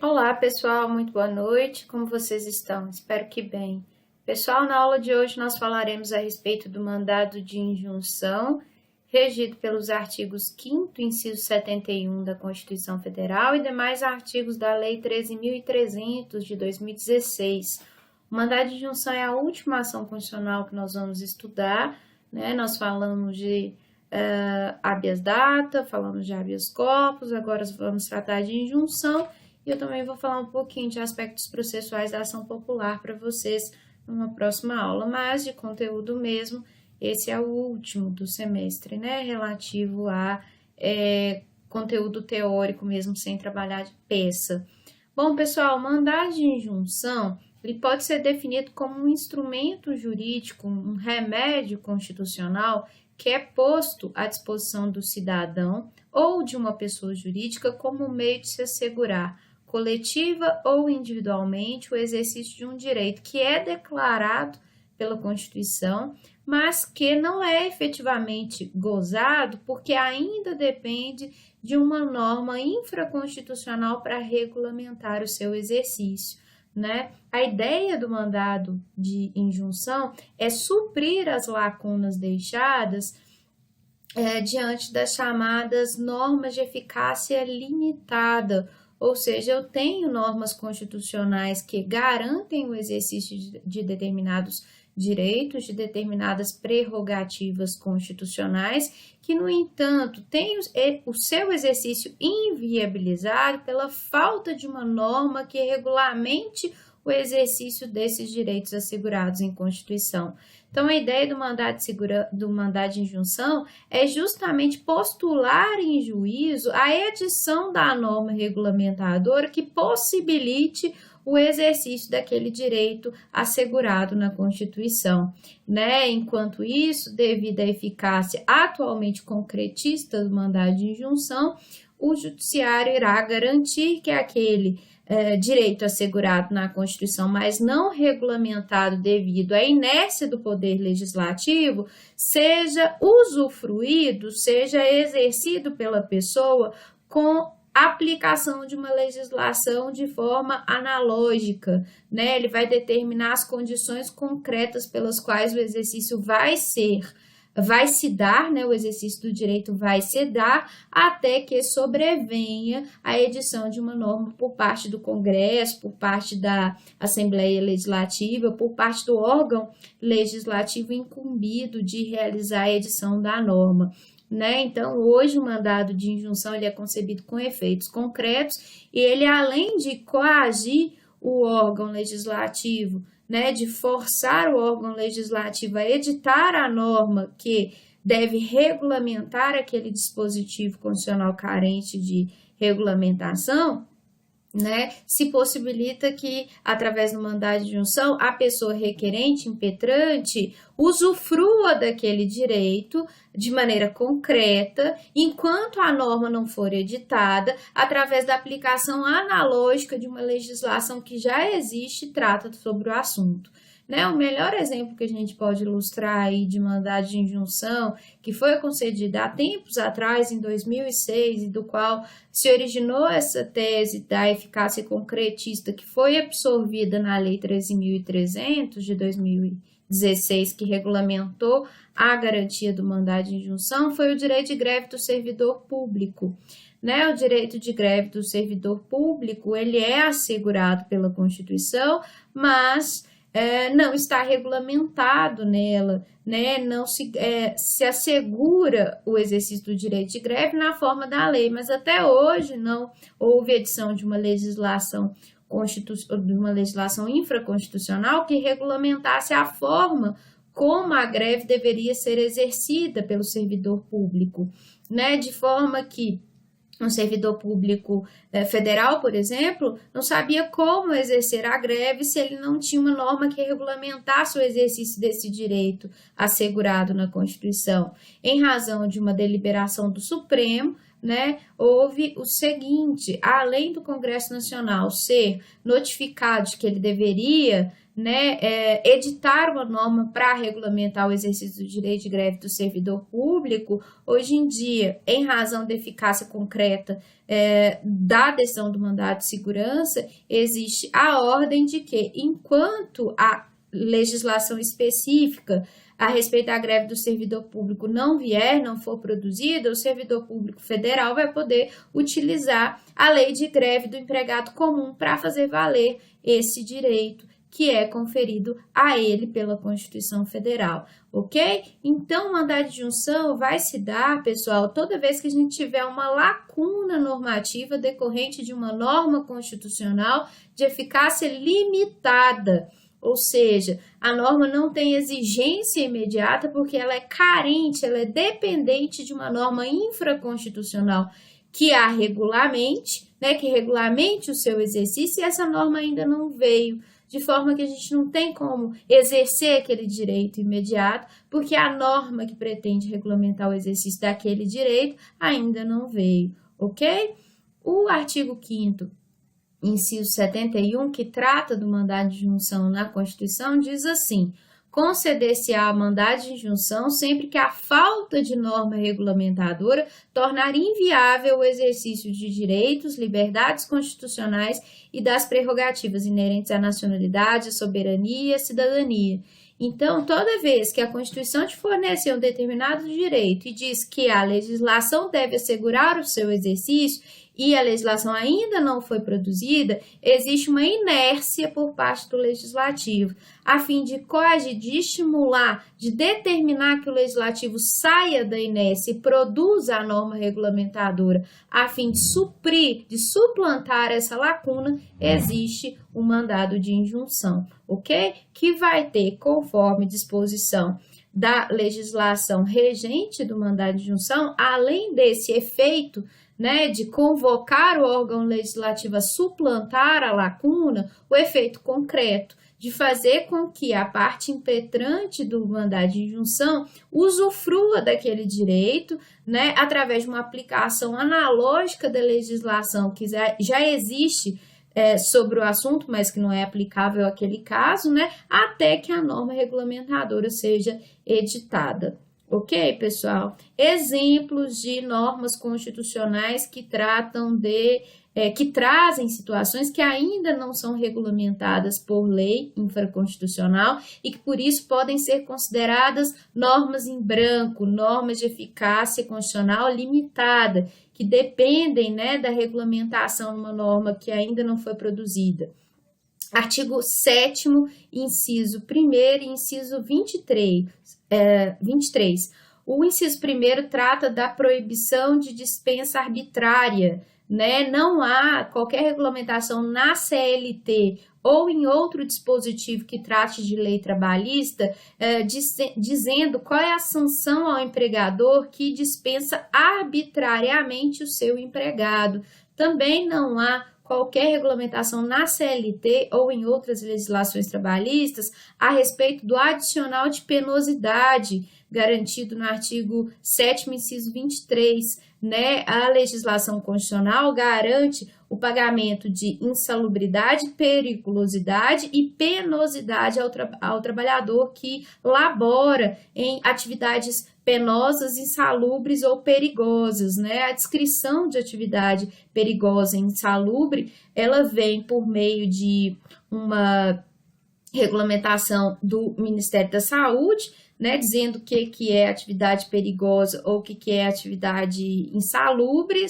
Olá, pessoal, muito boa noite. Como vocês estão? Espero que bem. Pessoal, na aula de hoje nós falaremos a respeito do mandado de injunção, regido pelos artigos 5º, inciso 71 da Constituição Federal e demais artigos da Lei 13.300 de 2016. O mandado de injunção é a última ação constitucional que nós vamos estudar, né? Nós falamos de habeas data, falamos de habeas corpus, agora vamos tratar de injunção. E eu também vou falar um pouquinho de aspectos processuais da ação popular para vocês numa próxima aula, mas de conteúdo mesmo, esse é o último do semestre, né, relativo a conteúdo teórico mesmo, sem trabalhar de peça. Bom, pessoal, o mandado de injunção, ele pode ser definido como um instrumento jurídico, um remédio constitucional que é posto à disposição do cidadão ou de uma pessoa jurídica como meio de se assegurar coletiva ou individualmente, o exercício de um direito que é declarado pela Constituição, mas que não é efetivamente gozado porque ainda depende de uma norma infraconstitucional para regulamentar o seu exercício, né? A ideia do mandado de injunção é suprir as lacunas deixadas diante das chamadas normas de eficácia limitada, ou seja, eu tenho normas constitucionais que garantem o exercício de determinados direitos, de determinadas prerrogativas constitucionais, que, no entanto, têm o seu exercício inviabilizado pela falta de uma norma que regulamente o exercício desses direitos assegurados em Constituição. Então, a ideia do mandado de injunção é justamente postular em juízo a edição da norma regulamentadora que possibilite o exercício daquele direito assegurado na Constituição, né? Enquanto isso, devido à eficácia atualmente concretista do mandado de injunção, o Judiciário irá garantir que aquele direito assegurado na Constituição, mas não regulamentado devido à inércia do Poder Legislativo, seja usufruído, seja exercido pela pessoa com aplicação de uma legislação de forma analógica, né? Ele vai determinar as condições concretas pelas quais o exercício vai se dar, né, o exercício do direito vai se dar até que sobrevenha a edição de uma norma por parte do Congresso, por parte da Assembleia Legislativa, por parte do órgão legislativo incumbido de realizar a edição da norma, né? Então, hoje o mandado de injunção ele é concebido com efeitos concretos e ele, além de coagir o órgão legislativo, né, de forçar o órgão legislativo a editar a norma que deve regulamentar aquele dispositivo constitucional carente de regulamentação, né, se possibilita que, através do mandado de injunção, a pessoa requerente, impetrante, usufrua daquele direito de maneira concreta, enquanto a norma não for editada, através da aplicação analógica de uma legislação que já existe e trata sobre o assunto. Né? O melhor exemplo que a gente pode ilustrar aí de mandado de injunção, que foi concedido há tempos atrás, em 2006, e do qual se originou essa tese da eficácia concretista que foi absorvida na Lei 13.300 de 2016, que regulamentou a garantia do mandado de injunção, foi o direito de greve do servidor público. Né? O direito de greve do servidor público, ele é assegurado pela Constituição, mas não está regulamentado nela, né? Não se assegura o exercício do direito de greve na forma da lei, mas até hoje não houve edição de uma legislação infraconstitucional que regulamentasse a forma como a greve deveria ser exercida pelo servidor público, né? De forma que um servidor público federal, por exemplo, não sabia como exercer a greve se ele não tinha uma norma que regulamentasse o exercício desse direito assegurado na Constituição. Em razão de uma deliberação do Supremo, né, houve o seguinte: além do Congresso Nacional ser notificado de que ele deveria, né, editar uma norma para regulamentar o exercício do direito de greve do servidor público, hoje em dia, em razão da eficácia concreta da decisão do mandado de segurança, existe a ordem de que, enquanto a legislação específica a respeito da greve do servidor público não for produzida, o servidor público federal vai poder utilizar a lei de greve do empregado comum para fazer valer esse direito que é conferido a ele pela Constituição Federal, ok? Então, o mandado de junção vai se dar, pessoal, toda vez que a gente tiver uma lacuna normativa decorrente de uma norma constitucional de eficácia limitada, ou seja, a norma não tem exigência imediata porque ela é carente, ela é dependente de uma norma infraconstitucional que a regulamente, né, que regulamente o seu exercício, e essa norma ainda não veio, de forma que a gente não tem como exercer aquele direito imediato, porque a norma que pretende regulamentar o exercício daquele direito ainda não veio, ok? O artigo 5º, inciso 71, que trata do mandado de junção na Constituição, diz assim: conceder-se-á mandado de injunção sempre que a falta de norma regulamentadora tornar inviável o exercício de direitos, liberdades constitucionais e das prerrogativas inerentes à nacionalidade, à soberania e à cidadania. Então, toda vez que a Constituição te fornece um determinado direito e diz que a legislação deve assegurar o seu exercício e a legislação ainda não foi produzida, existe uma inércia por parte do legislativo, a fim de coagir, de estimular, de determinar que o legislativo saia da inércia e produza a norma regulamentadora, a fim de suprir, de suplantar essa lacuna, existe o mandado de injunção, ok? Que vai ter, conforme disposição da legislação regente do mandado de injunção, além desse efeito, né, de convocar o órgão legislativo a suplantar a lacuna, o efeito concreto de fazer com que a parte impetrante do mandado de injunção usufrua daquele direito, né, através de uma aplicação analógica da legislação que já existe sobre o assunto, mas que não é aplicável àquele caso, né, até que a norma regulamentadora seja editada. Ok, pessoal? Exemplos de normas constitucionais que que trazem situações que ainda não são regulamentadas por lei infraconstitucional e que por isso podem ser consideradas normas em branco, normas de eficácia constitucional limitada, que dependem, né, da regulamentação de uma norma que ainda não foi produzida. Artigo 7º, inciso 1º e inciso 23. O inciso 1º trata da proibição de dispensa arbitrária, né? Não há qualquer regulamentação na CLT ou em outro dispositivo que trate de lei trabalhista, dizendo qual é a sanção ao empregador que dispensa arbitrariamente o seu empregado. Também não há qualquer regulamentação na CLT ou em outras legislações trabalhistas a respeito do adicional de penosidade garantido no artigo 7º, inciso 23, né? A legislação constitucional garante o pagamento de insalubridade, periculosidade e penosidade ao trabalhador que labora em atividades penosas, insalubres ou perigosas, né? A descrição de atividade perigosa e insalubre, ela vem por meio de uma regulamentação do Ministério da Saúde, né, dizendo o que é atividade perigosa ou o que é atividade insalubre,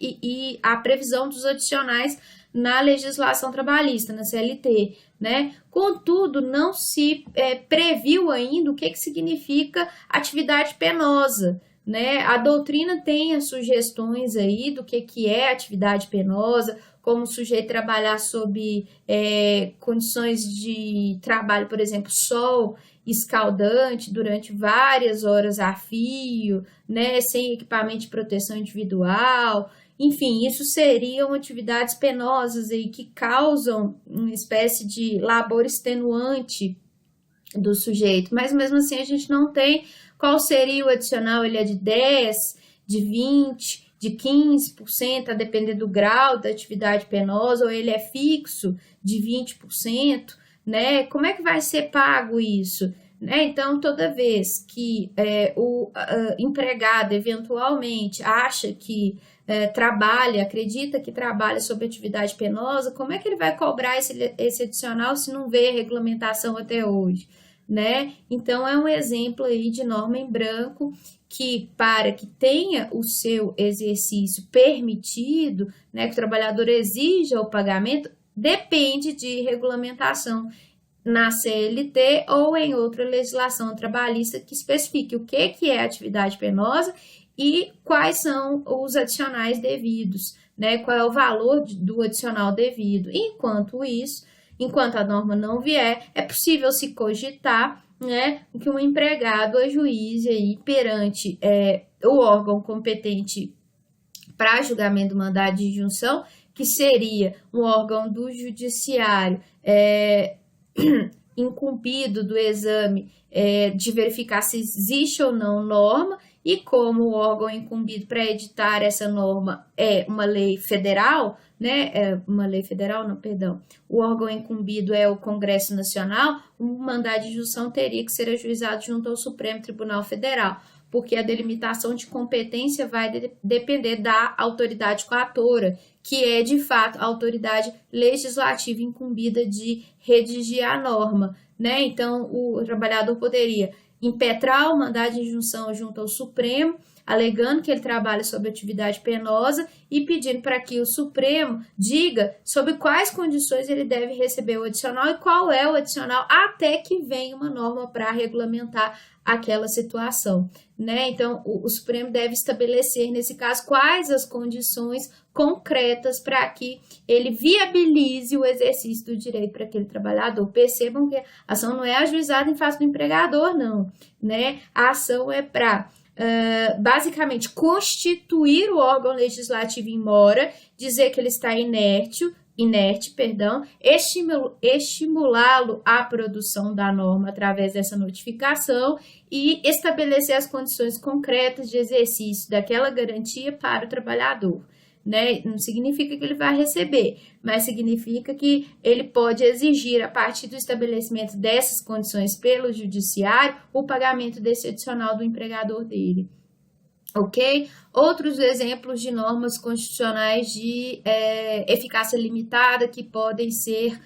e a previsão dos adicionais na legislação trabalhista, na CLT, né? Contudo, não se previu ainda o que significa atividade penosa, né? A doutrina tem as sugestões aí do que é atividade penosa, como o sujeito trabalhar sob condições de trabalho, por exemplo, sol escaldante durante várias horas a fio, né, sem equipamento de proteção individual. Enfim, isso seriam atividades penosas aí que causam uma espécie de labor extenuante do sujeito, mas mesmo assim a gente não tem qual seria o adicional, ele é de 10, de 20, de 15%, a depender do grau da atividade penosa, ou ele é fixo de 20%, né? Como é que vai ser pago isso? Né? Então, toda vez que o empregado eventualmente acha que acredita que trabalha sob atividade penosa, como é que ele vai cobrar esse adicional se não vê a regulamentação até hoje? Né? Então, é um exemplo aí de norma em branco que, para que tenha o seu exercício permitido, né, que o trabalhador exija o pagamento, depende de regulamentação na CLT ou em outra legislação trabalhista que especifique o que é atividade penosa e quais são os adicionais devidos, né? Qual é o valor do adicional devido. Enquanto a norma não vier, é possível se cogitar, né, que um empregado ajuize aí perante o órgão competente para julgamento do mandado de injunção, que seria um órgão do judiciário incumbido do exame de verificar se existe ou não norma, e como o órgão incumbido para editar essa norma é uma lei federal, né? O órgão incumbido é o Congresso Nacional, o mandado de injunção teria que ser ajuizado junto ao Supremo Tribunal Federal, porque a delimitação de competência vai depender da autoridade coatora, que é, de fato, a autoridade legislativa incumbida de redigir a norma, né? Então, o trabalhador poderia impetrar o mandado de injunção junto ao Supremo, alegando que ele trabalha sob atividade penosa e pedindo para que o Supremo diga sobre quais condições ele deve receber o adicional e qual é o adicional, até que venha uma norma para regulamentar aquela situação, né? Então, o Supremo deve estabelecer, nesse caso, quais as condições concretas para que ele viabilize o exercício do direito para aquele trabalhador. Percebam que a ação não é ajuizada em face do empregador, não, né? A ação é para basicamente constituir o órgão legislativo em mora, dizer que ele está inerte, estimulá-lo à produção da norma através dessa notificação e estabelecer as condições concretas de exercício daquela garantia para o trabalhador. Né? Não significa que ele vai receber, mas significa que ele pode exigir, a partir do estabelecimento dessas condições pelo judiciário, o pagamento desse adicional do empregador dele. Ok? Outros exemplos de normas constitucionais de eficácia limitada que podem ser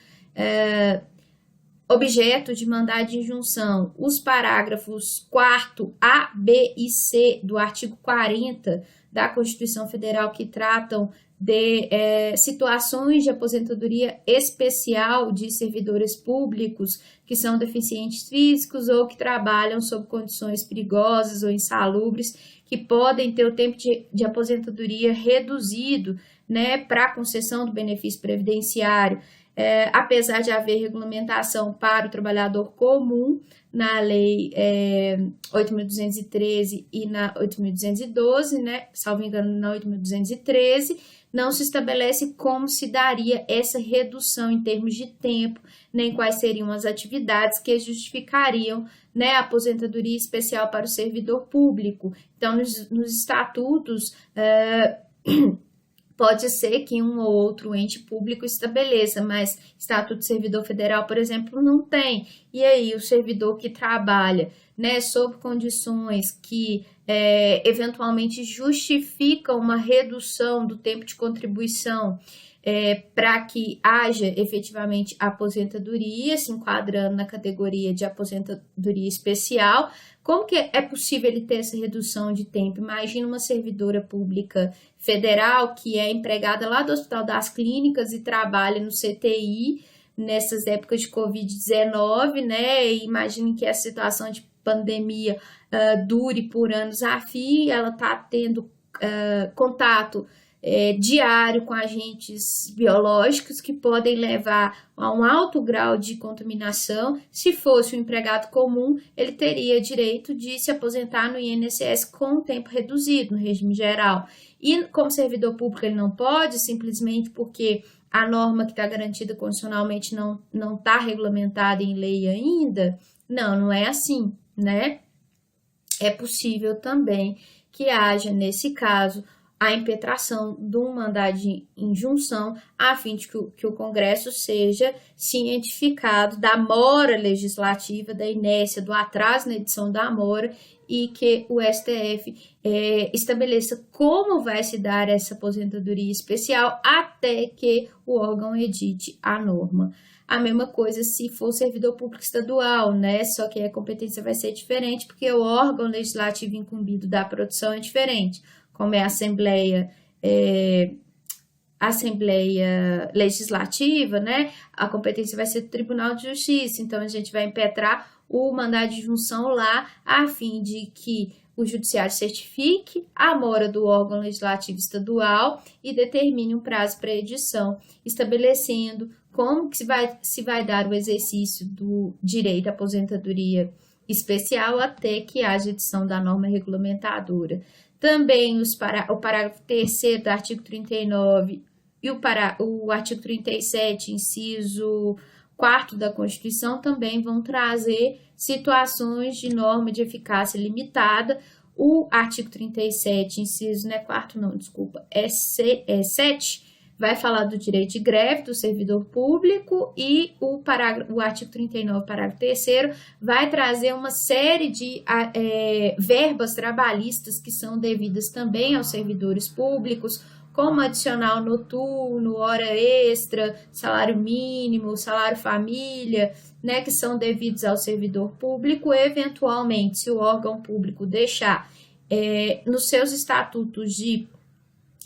objeto de mandado de injunção. Os parágrafos 4º A, B e C do artigo 40 da Constituição Federal, que tratam de situações de aposentadoria especial de servidores públicos que são deficientes físicos ou que trabalham sob condições perigosas ou insalubres, que podem ter o tempo de aposentadoria reduzido, né, para concessão do benefício previdenciário. Apesar de haver regulamentação para o trabalhador comum na Lei 8.213 e na 8.212, né, salvo engano, na 8.213, não se estabelece como se daria essa redução em termos de tempo, nem quais seriam as atividades que justificariam, né, a aposentadoria especial para o servidor público. Então, nos estatutos, pode ser que um ou outro ente público estabeleça, mas Estatuto do Servidor Federal, por exemplo, não tem. E aí, o servidor que trabalha, né, sob condições que eventualmente justificam uma redução do tempo de contribuição para que haja efetivamente aposentadoria, se enquadrando na categoria de aposentadoria especial. Como que é possível ele ter essa redução de tempo? Imagina uma servidora pública federal que é empregada lá do Hospital das Clínicas e trabalha no CTI nessas épocas de Covid-19, né? E imagine que a situação de pandemia dure por anos a fio, ela está tendo contato diário com agentes biológicos que podem levar a um alto grau de contaminação. Se fosse um empregado comum, ele teria direito de se aposentar no INSS com tempo reduzido, no regime geral. E como servidor público ele não pode, simplesmente porque a norma que está garantida constitucionalmente não está regulamentada em lei ainda. Não é assim, né? É possível também que haja, nesse caso, a impetração de um mandado de injunção, a fim de que o Congresso seja cientificado da mora legislativa, da inércia, do atraso na edição da mora, e que o STF estabeleça como vai se dar essa aposentadoria especial até que o órgão edite a norma. A mesma coisa se for servidor público estadual, né? Só que a competência vai ser diferente, porque o órgão legislativo incumbido da produção é diferente, como é a Assembleia Legislativa, né? A competência vai ser do Tribunal de Justiça, então a gente vai impetrar o mandado de injunção lá, a fim de que o judiciário certifique a mora do órgão legislativo estadual e determine um prazo para edição, estabelecendo como que se vai dar o exercício do direito à aposentadoria especial até que haja edição da norma regulamentadora. Também o parágrafo 3º do artigo 39 e o artigo 37, inciso 4º da Constituição, também vão trazer situações de norma de eficácia limitada. O artigo 37, inciso, não é 4º não, desculpa, é 7, vai falar do direito de greve do servidor público, e o artigo 39, parágrafo 3º, vai trazer uma série de verbas trabalhistas que são devidas também aos servidores públicos, como adicional noturno, hora extra, salário mínimo, salário família, né, que são devidos ao servidor público. Eventualmente, se o órgão público deixar nos seus estatutos de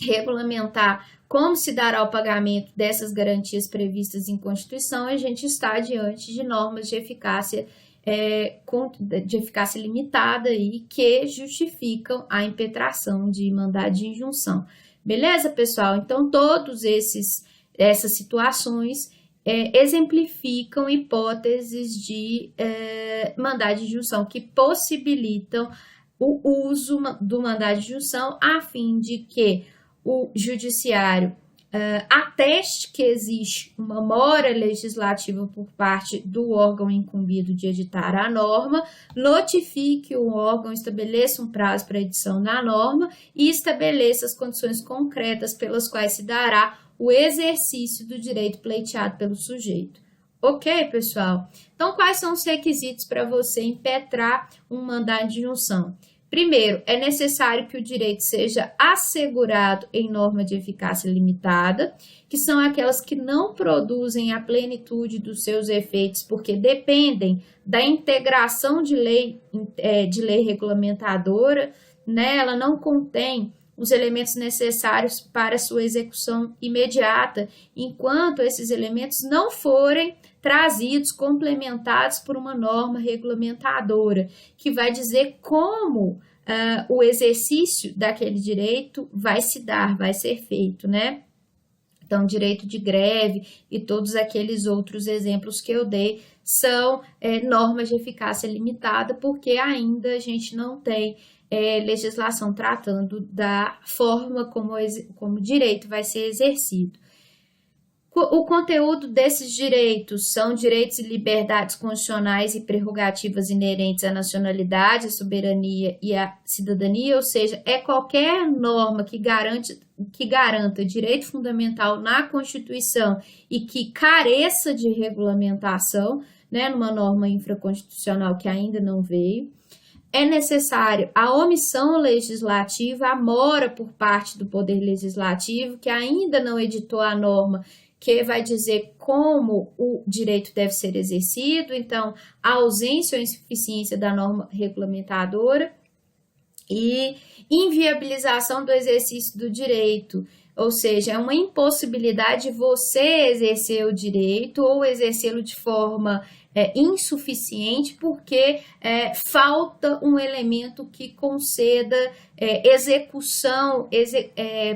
regulamentar como se dará o pagamento dessas garantias previstas em Constituição, a gente está diante de normas de eficácia limitada e que justificam a impetração de mandado de injunção. Beleza, pessoal? Então, essas situações exemplificam hipóteses de mandado de injunção que possibilitam o uso do mandado de injunção a fim de que o judiciário ateste que existe uma mora legislativa por parte do órgão incumbido de editar a norma, notifique o órgão, estabeleça um prazo para edição da norma e estabeleça as condições concretas pelas quais se dará o exercício do direito pleiteado pelo sujeito. Ok, pessoal? Então, quais são os requisitos para você impetrar um mandado de injunção? Primeiro, é necessário que o direito seja assegurado em norma de eficácia limitada, que são aquelas que não produzem a plenitude dos seus efeitos, porque dependem da integração de lei regulamentadora, né? Ela não contém os elementos necessários para sua execução imediata, enquanto esses elementos não forem trazidos, complementados por uma norma regulamentadora, que vai dizer como o exercício daquele direito vai se dar, vai ser feito, né? Então, direito de greve e todos aqueles outros exemplos que eu dei são normas de eficácia limitada, porque ainda a gente não tem legislação tratando da forma como o direito vai ser exercido. O conteúdo desses direitos são direitos e liberdades constitucionais e prerrogativas inerentes à nacionalidade, à soberania e à cidadania, ou seja, é qualquer norma que garanta direito fundamental na Constituição e que careça de regulamentação, né, numa norma infraconstitucional que ainda não veio. É necessário a omissão legislativa, a mora por parte do Poder Legislativo, que ainda não editou a norma que vai dizer como o direito deve ser exercido, então, a ausência ou insuficiência da norma regulamentadora e inviabilização do exercício do direito, ou seja, é uma impossibilidade de você exercer o direito ou exercê-lo de forma insuficiente porque falta um elemento que conceda execução,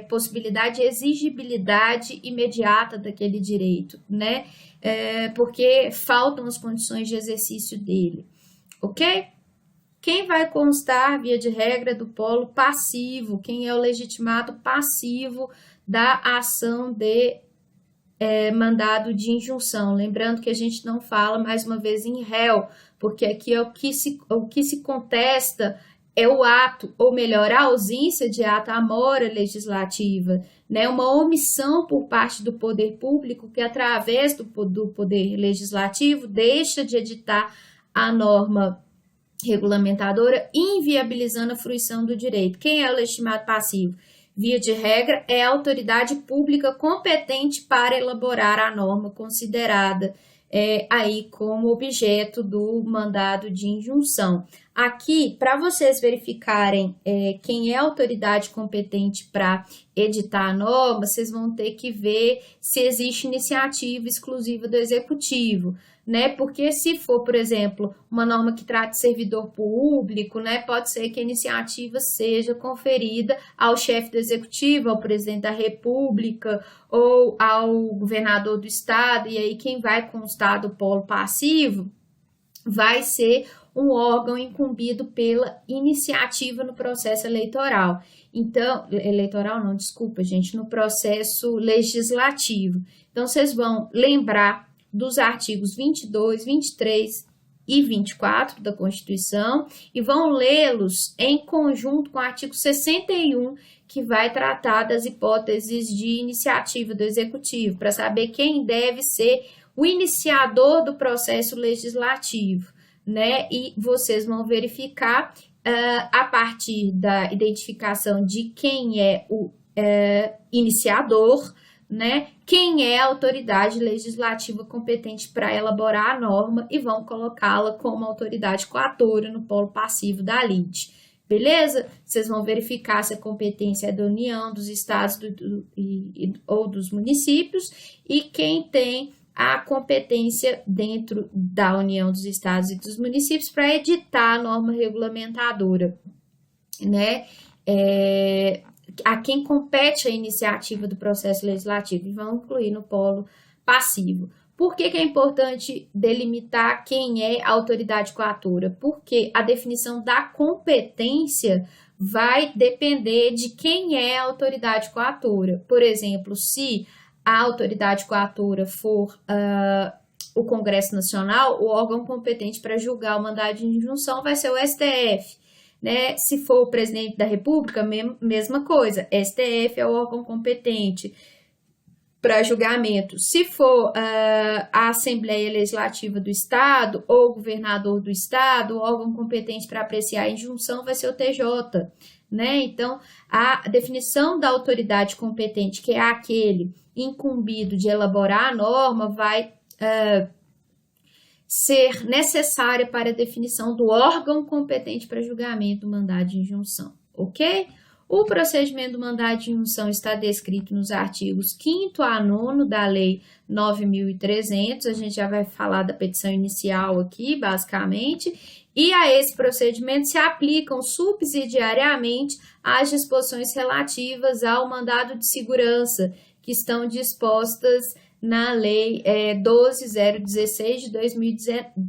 possibilidade de exigibilidade imediata daquele direito, né? Porque faltam as condições de exercício dele, ok? Quem vai constar, via de regra, do polo passivo? Quem é o legitimado passivo da ação de mandado de injunção? Lembrando que a gente não fala, mais uma vez, em réu, porque aqui é o que se contesta é o ato, ou melhor, a ausência de ato, a mora legislativa, né? Uma omissão por parte do poder público que, através do poder legislativo, deixa de editar a norma regulamentadora, inviabilizando a fruição do direito. Quem é o legitimado passivo? Via de regra, é a autoridade pública competente para elaborar a norma considerada aí como objeto do mandado de injunção. Aqui, para vocês verificarem quem é a autoridade competente para editar a norma, vocês vão ter que ver se existe iniciativa exclusiva do executivo, né? Porque se for, por exemplo, uma norma que trata de servidor público, né, pode ser que a iniciativa seja conferida ao chefe do executivo, ao presidente da República ou ao governador do estado, e aí quem vai constar do polo passivo vai ser um órgão incumbido pela iniciativa no processo eleitoral. Então, eleitoral não, desculpa, gente, no processo legislativo. Então, vocês vão lembrar dos artigos 22, 23 e 24 da Constituição e vão lê-los em conjunto com o artigo 61, que vai tratar das hipóteses de iniciativa do Executivo, para saber quem deve ser o iniciador do processo legislativo, né? E vocês vão verificar a partir da identificação de quem é o iniciador, né? Quem é a autoridade legislativa competente para elaborar a norma e vão colocá-la como autoridade coatora no polo passivo da lide. Beleza? Vocês vão verificar se a competência é da União, dos estados ou dos municípios e quem tem a competência dentro da União, dos estados e dos municípios para editar a norma regulamentadora, né? A quem compete a iniciativa do processo legislativo e vão incluir no polo passivo. Por que é importante delimitar quem é a autoridade coatora? Porque a definição da competência vai depender de quem é a autoridade coatora. Por exemplo, se a autoridade coatora for o Congresso Nacional, o órgão competente para julgar o mandado de injunção vai ser o STF. Né? Se for o presidente da República, mesma coisa, STF é o órgão competente para julgamento. Se for a Assembleia Legislativa do Estado ou o governador do Estado, o órgão competente para apreciar a injunção vai ser o TJ. Né? Então, a definição da autoridade competente, que é aquele incumbido de elaborar a norma, vai ser necessária para a definição do órgão competente para julgamento do mandado de injunção, ok? O procedimento do mandado de injunção está descrito nos artigos 5º a 9º da Lei 9.300, a gente já vai falar da petição inicial aqui, basicamente, e a esse procedimento se aplicam subsidiariamente as disposições relativas ao mandado de segurança, que estão dispostas na Lei 12.016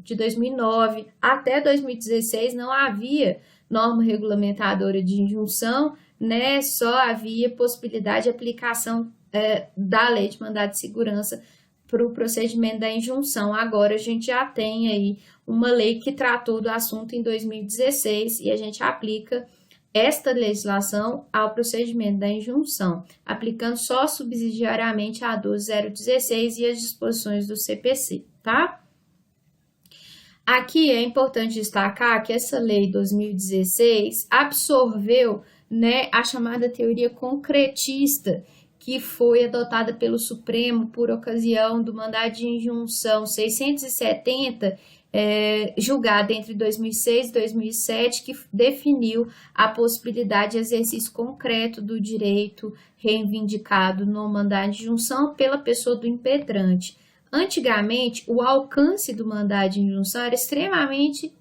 de 2009. Até 2016 não havia norma regulamentadora de injunção, né? Só havia possibilidade de aplicação da Lei de Mandado de Segurança para o procedimento da injunção. Agora a gente já tem aí uma lei que tratou do assunto em 2016 e a gente aplica esta legislação ao procedimento da injunção, aplicando só subsidiariamente a 12.016 e as disposições do CPC, tá? Aqui é importante destacar que essa lei 2016 absorveu, né, a chamada teoria concretista, que foi adotada pelo Supremo por ocasião do mandado de injunção 670, julgado entre 2006 e 2007, que definiu a possibilidade de exercício concreto do direito reivindicado no mandado de injunção pela pessoa do impetrante. Antigamente, o alcance do mandado de injunção era extremamente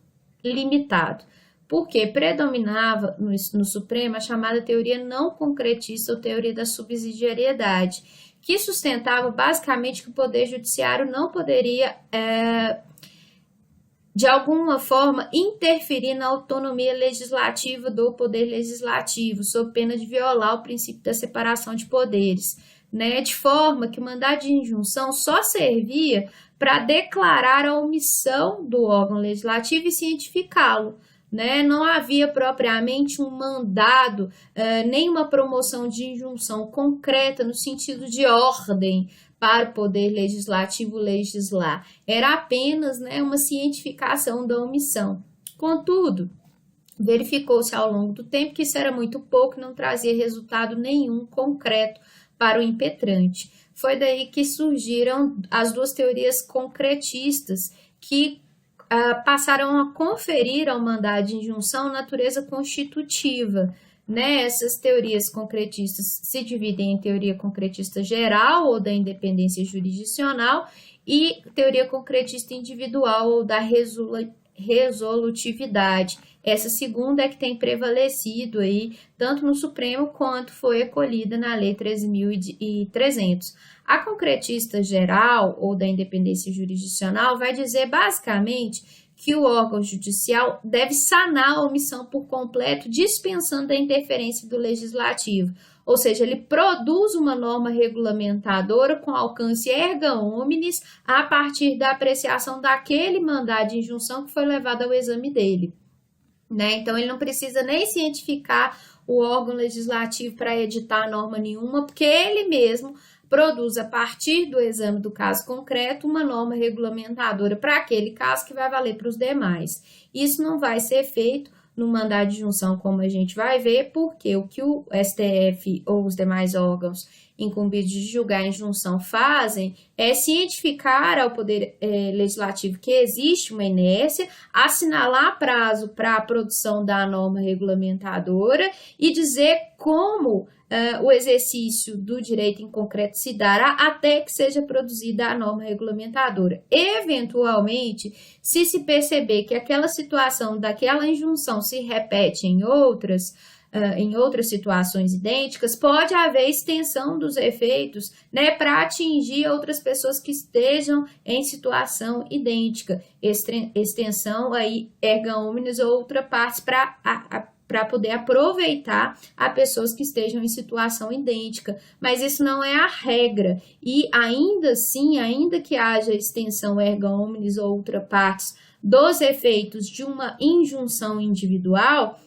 limitado, porque predominava no Supremo a chamada teoria não concretista ou teoria da subsidiariedade, que sustentava basicamente que o Poder Judiciário não poderia de alguma forma, interferir na autonomia legislativa do Poder Legislativo, sob pena de violar o princípio da separação de poderes, né? De forma que o mandado de injunção só servia para declarar a omissão do órgão legislativo e cientificá-lo, né? Não havia propriamente um mandado, nem uma promoção de injunção concreta no sentido de ordem para o Poder Legislativo legislar. Era apenas, né, uma cientificação da omissão. Contudo, verificou-se ao longo do tempo que isso era muito pouco e não trazia resultado nenhum concreto para o impetrante. Foi daí que surgiram as duas teorias concretistas que passaram a conferir ao mandado de injunção natureza constitutiva. Né? Essas teorias concretistas se dividem em teoria concretista geral ou da independência jurisdicional e teoria concretista individual ou da resolutividade. Essa segunda é que tem prevalecido aí, tanto no Supremo quanto foi acolhida na Lei 13.300. A concretista geral ou da independência jurisdicional vai dizer basicamente que o órgão judicial deve sanar a omissão por completo, dispensando a interferência do legislativo. Ou seja, ele produz uma norma regulamentadora com alcance erga omnes a partir da apreciação daquele mandado de injunção que foi levado ao exame dele. Né? Então, ele não precisa nem cientificar o órgão legislativo para editar norma nenhuma, porque ele mesmo produz, a partir do exame do caso concreto, uma norma regulamentadora para aquele caso que vai valer para os demais. Isso não vai ser feito no mandado de injunção, como a gente vai ver, porque o que o STF ou os demais órgãos incumbidos de julgar a injunção fazem é cientificar ao Poder Legislativo que existe uma inércia, assinalar prazo para a produção da norma regulamentadora e dizer como o exercício do direito em concreto se dará até que seja produzida a norma regulamentadora. Eventualmente, se perceber que aquela situação daquela injunção se repete em outras situações idênticas, pode haver extensão dos efeitos, né, para atingir outras pessoas que estejam em situação idêntica. Extensão aí erga omnes ou outra parte para poder aproveitar a pessoas que estejam em situação idêntica, mas isso não é a regra, e ainda assim, ainda que haja extensão erga omnes ou outra partes dos efeitos de uma injunção individual,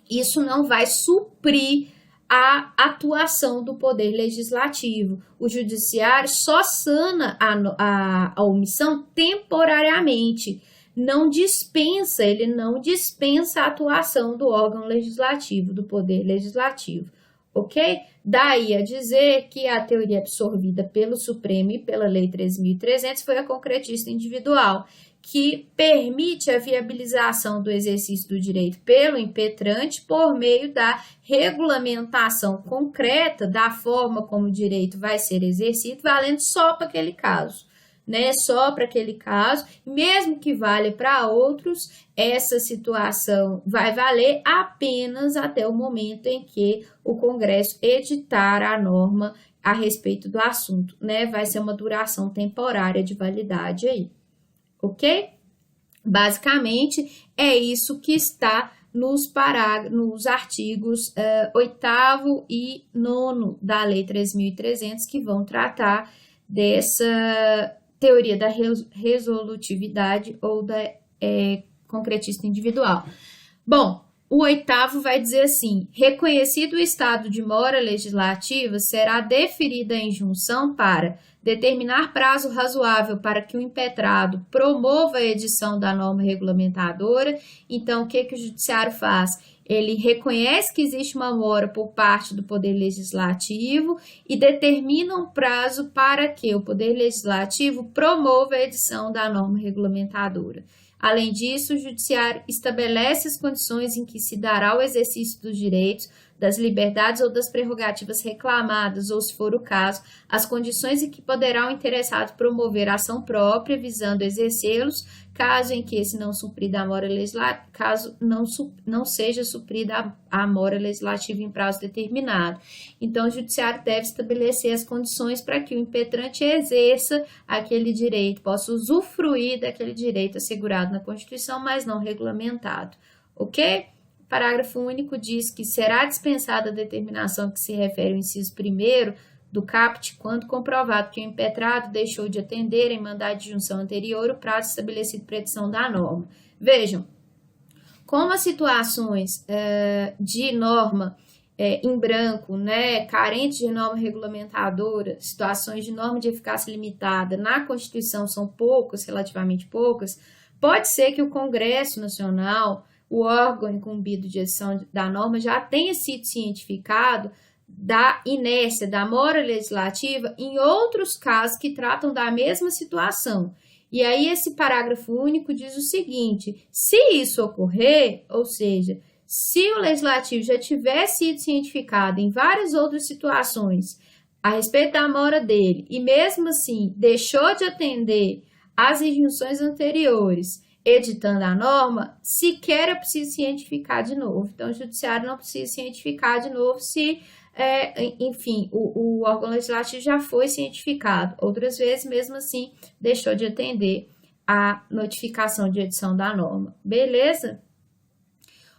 isso não vai suprir a atuação do Poder Legislativo. O Judiciário só sana a omissão temporariamente, ele não dispensa a atuação do órgão legislativo, do Poder Legislativo, ok? Daí a dizer que a teoria absorvida pelo Supremo e pela Lei 13.300 foi a concretista individual, que permite a viabilização do exercício do direito pelo impetrante por meio da regulamentação concreta da forma como o direito vai ser exercido, valendo só para aquele caso. Né, só para aquele caso, mesmo que valha para outros, essa situação vai valer apenas até o momento em que o Congresso editar a norma a respeito do assunto, né? Vai ser uma duração temporária de validade aí, ok? Basicamente, é isso que está nos artigos 8º e 9º da Lei 13.300, que vão tratar dessa teoria da resolutividade ou da concretista individual. Bom, o 8º vai dizer assim: reconhecido o estado de mora legislativa, será deferida a injunção para determinar prazo razoável para que o impetrado promova a edição da norma regulamentadora. Então, o que o Judiciário faz? Ele reconhece que existe uma mora por parte do Poder Legislativo e determina um prazo para que o Poder Legislativo promova a edição da norma regulamentadora. Além disso, o Judiciário estabelece as condições em que se dará o exercício dos direitos, das liberdades ou das prerrogativas reclamadas, ou, se for o caso, as condições em que poderá o interessado promover ação própria, visando exercê-los, caso em que não supprida a mora legislativa, caso não seja suprida a mora legislativa em prazo determinado. Então, o Judiciário deve estabelecer as condições para que o impetrante exerça aquele direito, possa usufruir daquele direito assegurado na Constituição, mas não regulamentado, ok? O parágrafo único diz que será dispensada a determinação que se refere ao inciso 1º do caput, quando comprovado que o impetrado deixou de atender em mandado de injunção anterior o prazo estabelecido para edição da norma. Vejam, como as situações de norma em branco, né, carentes de norma regulamentadora, situações de norma de eficácia limitada na Constituição são poucas, relativamente poucas, pode ser que o Congresso Nacional, o órgão incumbido de edição da norma, já tenha sido cientificado da inércia, da mora legislativa em outros casos que tratam da mesma situação. E aí esse parágrafo único diz o seguinte: se isso ocorrer, ou seja, se o legislativo já tiver sido cientificado em várias outras situações a respeito da mora dele e mesmo assim deixou de atender às injunções anteriores, editando a norma, sequer é preciso cientificar de novo. Então, o judiciário não precisa cientificar de novo se, enfim, o órgão legislativo já foi cientificado. Outras vezes, mesmo assim, deixou de atender a notificação de edição da norma. Beleza?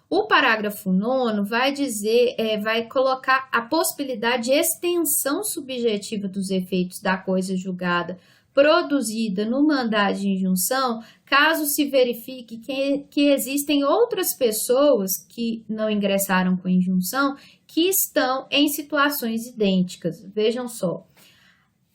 O parágrafo 9º vai dizer, vai colocar a possibilidade de extensão subjetiva dos efeitos da coisa julgada produzida no mandado de injunção, caso se verifique que existem outras pessoas que não ingressaram com a injunção que estão em situações idênticas. Vejam só.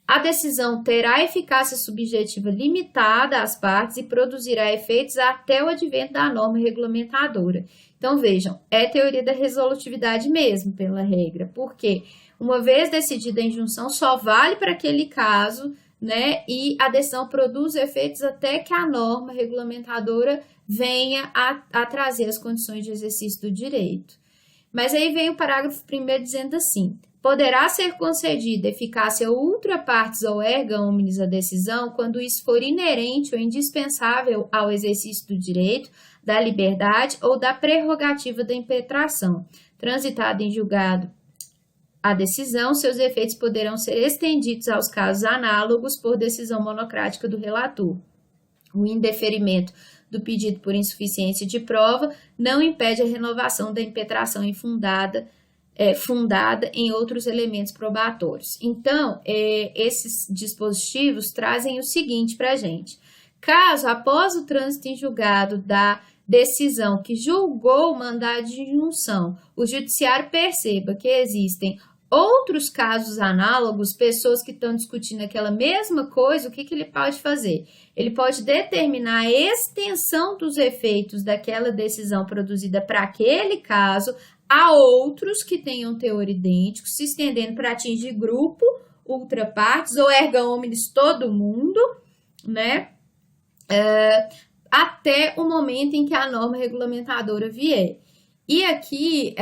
A decisão terá eficácia subjetiva limitada às partes e produzirá efeitos até o advento da norma regulamentadora. Então, vejam, é teoria da resolutividade mesmo, pela regra, porque uma vez decidida a injunção, só vale para aquele caso, né? E a decisão produz efeitos até que a norma regulamentadora venha a trazer as condições de exercício do direito. Mas aí vem o parágrafo 1º dizendo assim: poderá ser concedida eficácia ultra partes ou erga omnes à decisão quando isso for inerente ou indispensável ao exercício do direito, da liberdade ou da prerrogativa da impetração. Transitada em julgado a decisão, seus efeitos poderão ser estendidos aos casos análogos por decisão monocrática do relator. O indeferimento do pedido por insuficiência de prova não impede a renovação da impetração infundada, fundada em outros elementos probatórios. Então, esses dispositivos trazem o seguinte para a gente: caso, após o trânsito em julgado da decisão que julgou o mandado de injunção, o judiciário perceba que existem outros casos análogos, pessoas que estão discutindo aquela mesma coisa, o que ele pode fazer? Ele pode determinar a extensão dos efeitos daquela decisão produzida para aquele caso a outros que tenham teor idêntico, se estendendo para atingir grupo, ultra partes ou erga omnes todo mundo, né? Até o momento em que a norma regulamentadora vier. E aqui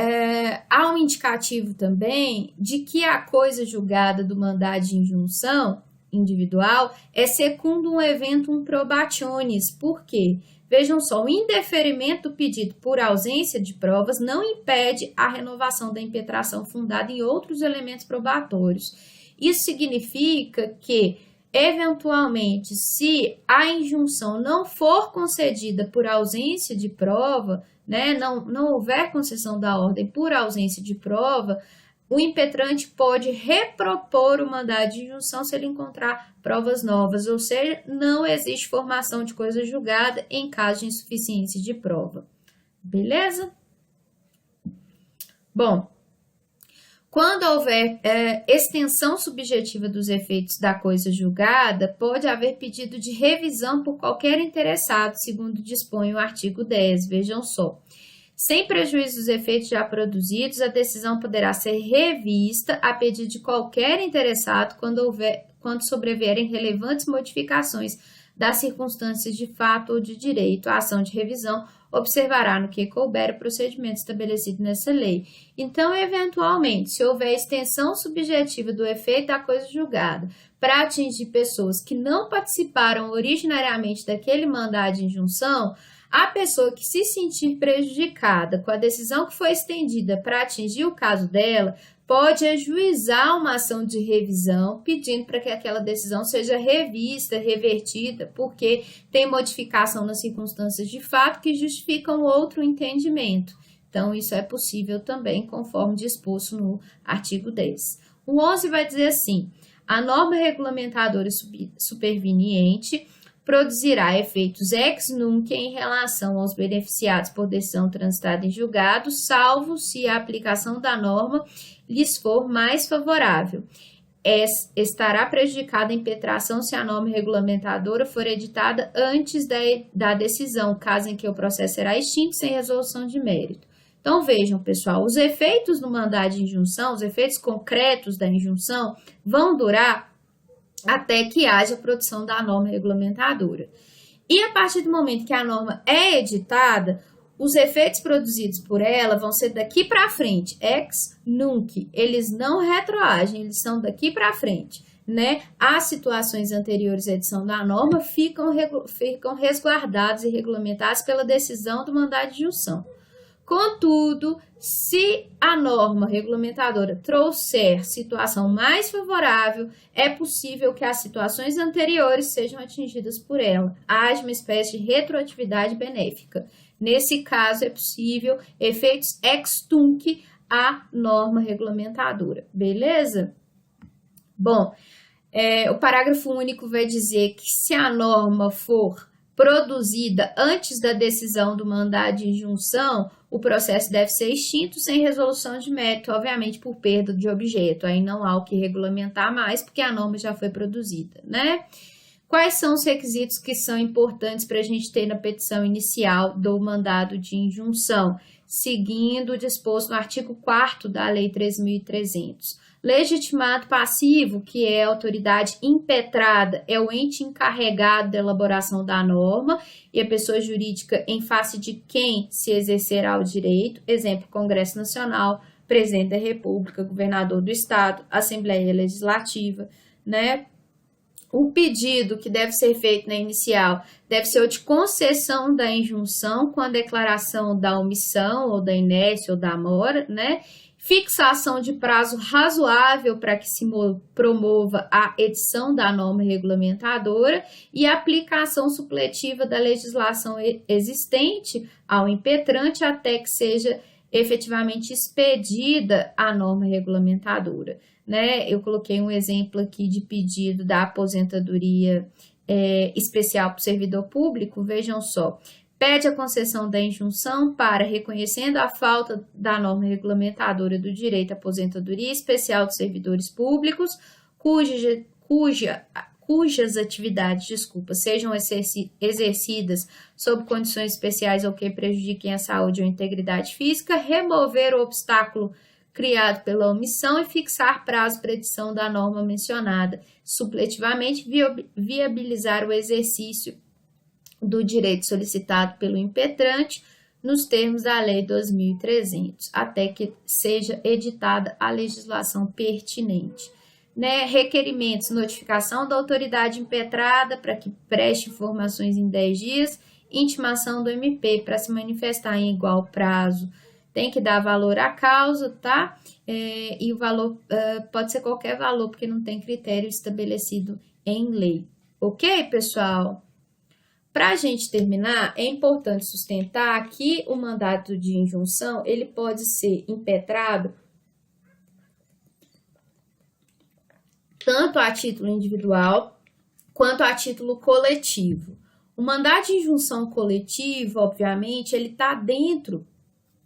há um indicativo também de que a coisa julgada do mandado de injunção individual é secundum eventum probationis. Por quê? Vejam só, o indeferimento do pedido por ausência de provas não impede a renovação da impetração fundada em outros elementos probatórios. Isso significa que, eventualmente, se a injunção não for concedida por ausência de prova, né, não houver concessão da ordem por ausência de prova, o impetrante pode repropor o mandado de injunção se ele encontrar provas novas, ou seja, não existe formação de coisa julgada em caso de insuficiência de prova. Beleza? Bom, quando houver extensão subjetiva dos efeitos da coisa julgada, pode haver pedido de revisão por qualquer interessado, segundo dispõe o artigo 10. Vejam só. Sem prejuízo dos efeitos já produzidos, a decisão poderá ser revista a pedido de qualquer interessado quando sobrevierem relevantes modificações das circunstâncias de fato ou de direito. A ação de revisão observará no que couber o procedimento estabelecido nessa lei. Então, eventualmente, se houver extensão subjetiva do efeito da coisa julgada para atingir pessoas que não participaram originariamente daquele mandado de injunção, a pessoa que se sentir prejudicada com a decisão que foi estendida para atingir o caso dela pode ajuizar uma ação de revisão pedindo para que aquela decisão seja revista, revertida, porque tem modificação nas circunstâncias de fato que justificam outro entendimento. Então, isso é possível também, conforme disposto no artigo 10. O 11 vai dizer assim: a norma regulamentadora superveniente produzirá efeitos ex nunc em relação aos beneficiados por decisão transitada em julgado, salvo se a aplicação da norma lhes for mais favorável. Estará prejudicada a impetração se a norma regulamentadora for editada antes da decisão, caso em que o processo será extinto sem resolução de mérito. Então, vejam, pessoal, os efeitos do mandado de injunção, os efeitos concretos da injunção, vão durar até que haja a produção da norma regulamentadora. E a partir do momento que a norma é editada, os efeitos produzidos por ela vão ser daqui para frente, ex nunc, eles não retroagem, eles são daqui para frente, né? As situações anteriores à edição da norma ficam resguardadas e regulamentadas pela decisão do mandado de injunção. Contudo, se a norma regulamentadora trouxer situação mais favorável, é possível que as situações anteriores sejam atingidas por ela. Haja uma espécie de retroatividade benéfica. Nesse caso, é possível efeitos ex tunc à norma regulamentadora. Beleza? Bom, o parágrafo único vai dizer que se a norma for produzida antes da decisão do mandado de injunção, o processo deve ser extinto sem resolução de mérito, obviamente por perda de objeto. Aí não há o que regulamentar mais, porque a norma já foi produzida, né? Quais são os requisitos que são importantes para a gente ter na petição inicial do mandado de injunção? Seguindo o disposto no artigo 4º da Lei 3.300. Legitimado passivo, que é a autoridade impetrada, é o ente encarregado da elaboração da norma e a pessoa jurídica em face de quem se exercerá o direito, exemplo, Congresso Nacional, Presidente da República, Governador do Estado, Assembleia Legislativa, né? O pedido que deve ser feito na inicial deve ser o de concessão da injunção com a declaração da omissão ou da inércia ou da mora, né? Fixação de prazo razoável para que se promova a edição da norma regulamentadora e aplicação supletiva da legislação existente ao impetrante até que seja efetivamente expedida a norma regulamentadora, né? Eu coloquei um exemplo aqui de pedido da aposentadoria especial para o servidor público, vejam só. Pede a concessão da injunção para, reconhecendo a falta da norma regulamentadora do direito à aposentadoria especial dos servidores públicos, cujas atividades, sejam exercidas sob condições especiais ou que prejudiquem a saúde ou integridade física, remover o obstáculo criado pela omissão e fixar prazo para edição da norma mencionada, supletivamente viabilizar o exercício do direito solicitado pelo impetrante nos termos da Lei 2.300, até que seja editada a legislação pertinente. Né? Requerimentos, notificação da autoridade impetrada para que preste informações em 10 dias, intimação do MP para se manifestar em igual prazo. Tem que dar valor à causa, tá? E o valor pode ser qualquer valor, porque não tem critério estabelecido em lei. Ok, pessoal? Para a gente terminar, é importante sustentar que o mandado de injunção ele pode ser impetrado tanto a título individual quanto a título coletivo. O mandado de injunção coletivo, obviamente, ele está dentro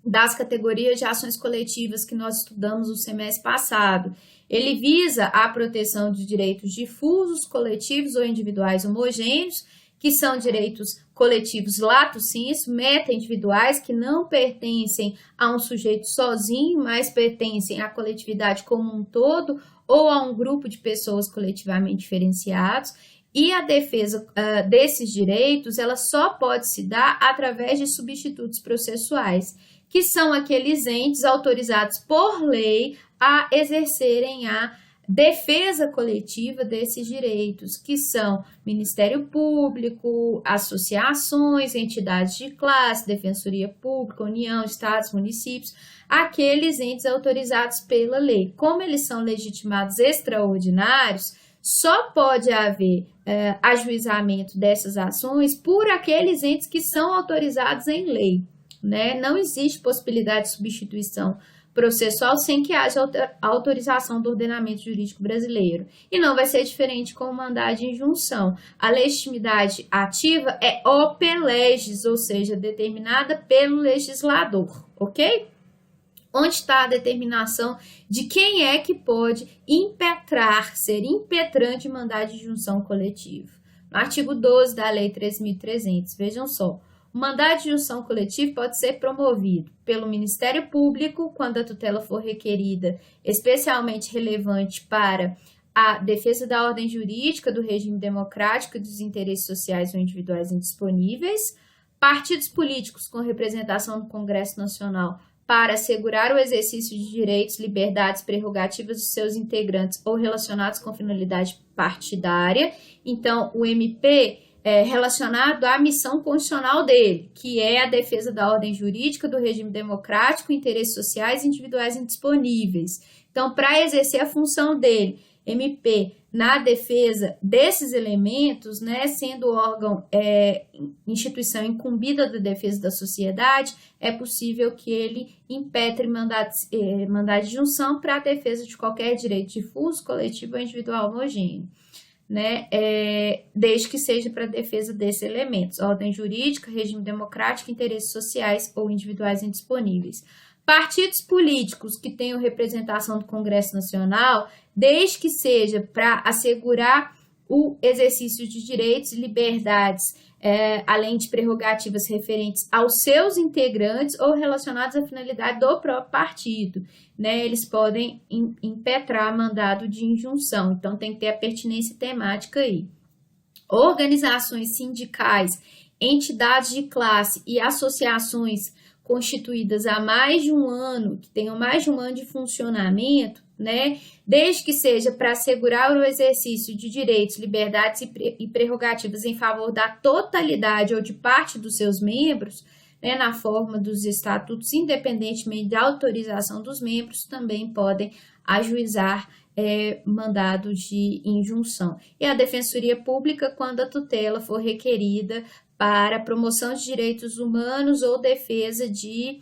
das categorias de ações coletivas que nós estudamos no semestre passado. Ele visa a proteção de direitos difusos, coletivos ou individuais homogêneos, que são direitos coletivos lato sensu, meta-individuais, que não pertencem a um sujeito sozinho, mas pertencem à coletividade como um todo ou a um grupo de pessoas coletivamente diferenciados. E a defesa desses direitos, ela só pode se dar através de substitutos processuais, que são aqueles entes autorizados por lei a exercerem a defesa coletiva desses direitos, que são Ministério Público, associações, entidades de classe, Defensoria Pública, União, Estados, municípios, aqueles entes autorizados pela lei. Como eles são legitimados extraordinários, só pode haver ajuizamento dessas ações por aqueles entes que são autorizados em lei, né? Não existe possibilidade de substituição processual sem que haja autorização do ordenamento jurídico brasileiro. E não vai ser diferente com o mandado de injunção. A legitimidade ativa é ope legis, ou seja, determinada pelo legislador, ok? Onde está a determinação de quem é que pode impetrar, ser impetrante de mandado de injunção coletivo? No artigo 12 da Lei 3.300, vejam só. O mandado de injunção coletivo pode ser promovido pelo Ministério Público, quando a tutela for requerida, especialmente relevante para a defesa da ordem jurídica, do regime democrático e dos interesses sociais ou individuais indisponíveis, partidos políticos com representação no Congresso Nacional para assegurar o exercício de direitos, liberdades, prerrogativas dos seus integrantes ou relacionados com finalidade partidária. Então, o MP é relacionado à missão constitucional dele, que é a defesa da ordem jurídica, do regime democrático, interesses sociais e individuais indisponíveis. Então, para exercer a função dele, MP, na defesa desses elementos, né, sendo órgão, instituição incumbida da defesa da sociedade, é possível que ele impetre mandado de injunção para a defesa de qualquer direito difuso, coletivo ou individual homogêneo, né, desde que seja para a defesa desses elementos, ordem jurídica, regime democrático, interesses sociais ou individuais indisponíveis. Partidos políticos que tenham representação do Congresso Nacional, desde que seja para assegurar o exercício de direitos e liberdades, além de prerrogativas referentes aos seus integrantes ou relacionados à finalidade do próprio partido, né? Eles podem impetrar mandado de injunção, então tem que ter a pertinência temática aí. Organizações sindicais, entidades de classe e associações constituídas há mais de um ano, que tenham mais de um ano de funcionamento, né, desde que seja para assegurar o exercício de direitos, liberdades e prerrogativas em favor da totalidade ou de parte dos seus membros, né, na forma dos estatutos, independentemente da autorização dos membros, também podem ajuizar mandado de injunção. E a Defensoria Pública, quando a tutela for requerida para promoção de direitos humanos ou defesa de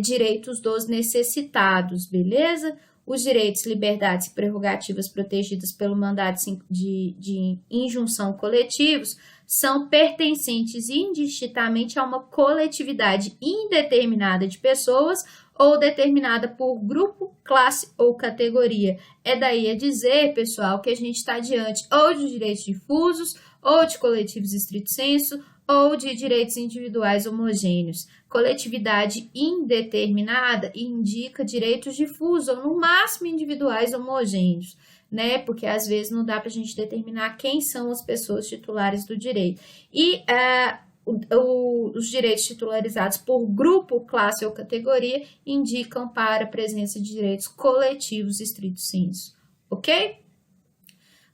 direitos dos necessitados, beleza? Os direitos, liberdades e prerrogativas protegidos pelo mandado de injunção coletivos são pertencentes indistintamente a uma coletividade indeterminada de pessoas ou determinada por grupo, classe ou categoria. É daí a dizer, pessoal, que a gente está diante ou de direitos difusos, ou de coletivos estrito sensu, ou de direitos individuais homogêneos. Coletividade indeterminada indica direitos difusos, ou no máximo individuais homogêneos, né? Porque às vezes não dá para a gente determinar quem são as pessoas titulares do direito. E os direitos titularizados por grupo, classe ou categoria indicam para a presença de direitos coletivos estrito sensu, ok?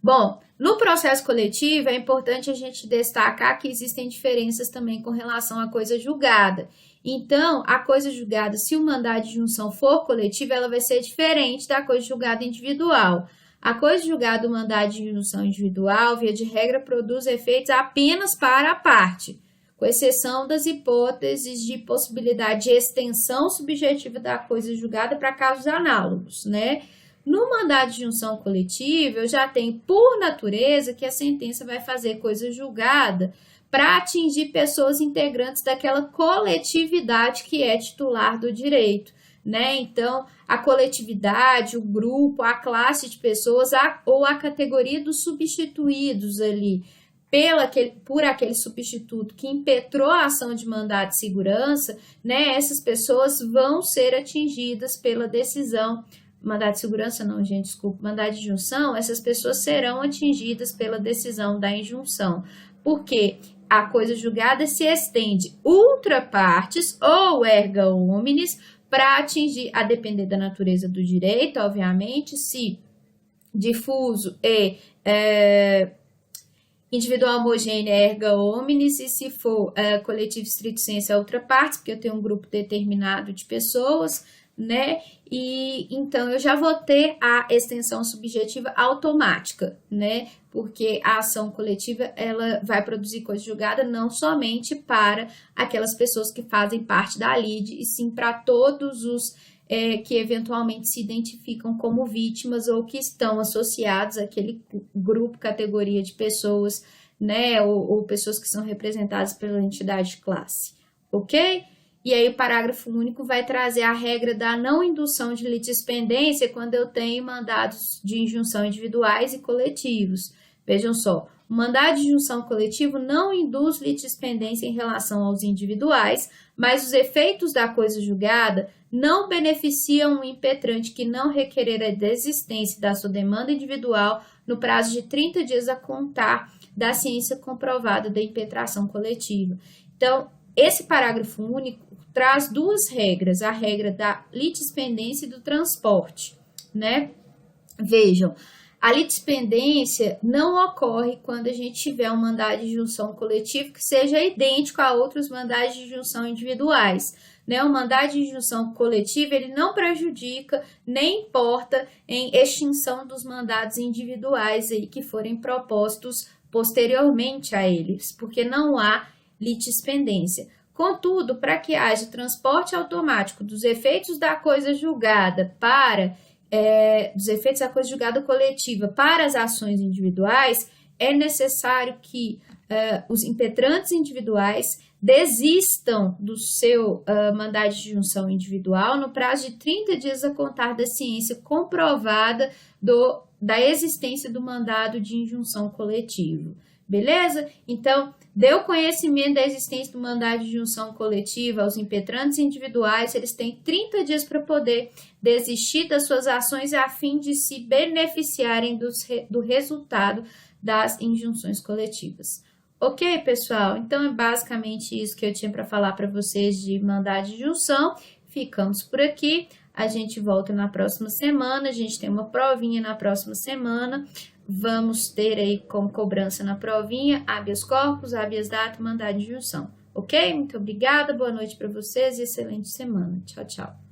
Bom, no processo coletivo é importante a gente destacar que existem diferenças também com relação à coisa julgada. Então, a coisa julgada, se o mandado de injunção for coletivo, ela vai ser diferente da coisa julgada individual. A coisa julgada do mandado de injunção individual, via de regra, produz efeitos apenas para a parte, com exceção das hipóteses de possibilidade de extensão subjetiva da coisa julgada para casos análogos, né? No mandado de injunção coletiva, eu já tenho por natureza que a sentença vai fazer coisa julgada para atingir pessoas integrantes daquela coletividade que é titular do direito, né? Então, a coletividade, o grupo, a classe de pessoas ou a categoria dos substituídos ali, por aquele substituto que impetrou a ação de mandado de segurança, né? Essas pessoas vão ser atingidas pela decisão. Mandado de segurança não, gente, desculpa, mandado de injunção, essas pessoas serão atingidas pela decisão da injunção, porque a coisa julgada se estende ultra partes ou erga omnes para atingir, a depender da natureza do direito, obviamente, se difuso e individual homogêneo é erga omnes, e se for coletivo estrito sensu é outra parte, porque eu tenho um grupo determinado de pessoas, né? E então eu já vou ter a extensão subjetiva automática, né? Porque a ação coletiva ela vai produzir coisa julgada não somente para aquelas pessoas que fazem parte da lide, e sim para todos os que eventualmente se identificam como vítimas ou que estão associados àquele grupo, categoria de pessoas, né, ou pessoas que são representadas pela entidade de classe, ok? E aí o parágrafo único vai trazer a regra da não indução de litispendência quando eu tenho mandados de injunção individuais e coletivos. Vejam só, o mandado de injunção coletivo não induz litispendência em relação aos individuais, mas os efeitos da coisa julgada não beneficiam o impetrante que não requerer a desistência da sua demanda individual no prazo de 30 dias a contar da ciência comprovada da impetração coletiva. Então, esse parágrafo único traz duas regras, a regra da litispendência e do transporte, né? Vejam, a litispendência não ocorre quando a gente tiver um mandado de injunção coletivo que seja idêntico a outros mandados de injunção individuais, né? O mandado de injunção coletiva, ele não prejudica nem importa em extinção dos mandados individuais aí que forem propostos posteriormente a eles, porque não há litispendência. Contudo, para que haja transporte automático dos efeitos da coisa julgada dos efeitos da coisa julgada coletiva para as ações individuais, é necessário que os impetrantes individuais desistam do seu mandado de injunção individual no prazo de 30 dias a contar da ciência comprovada da existência do mandado de injunção coletivo. Beleza? Então, deu conhecimento da existência do mandado de injunção coletiva aos impetrantes individuais, eles têm 30 dias para poder desistir das suas ações a fim de se beneficiarem do resultado das injunções coletivas. Ok, pessoal? Então, é basicamente isso que eu tinha para falar para vocês de mandado de injunção. Ficamos por aqui. A gente volta na próxima semana. A gente tem uma provinha na próxima semana. Vamos ter aí como cobrança na provinha habeas corpus, habeas data, mandado de injunção. Ok? Muito obrigada, boa noite para vocês e excelente semana. Tchau, tchau.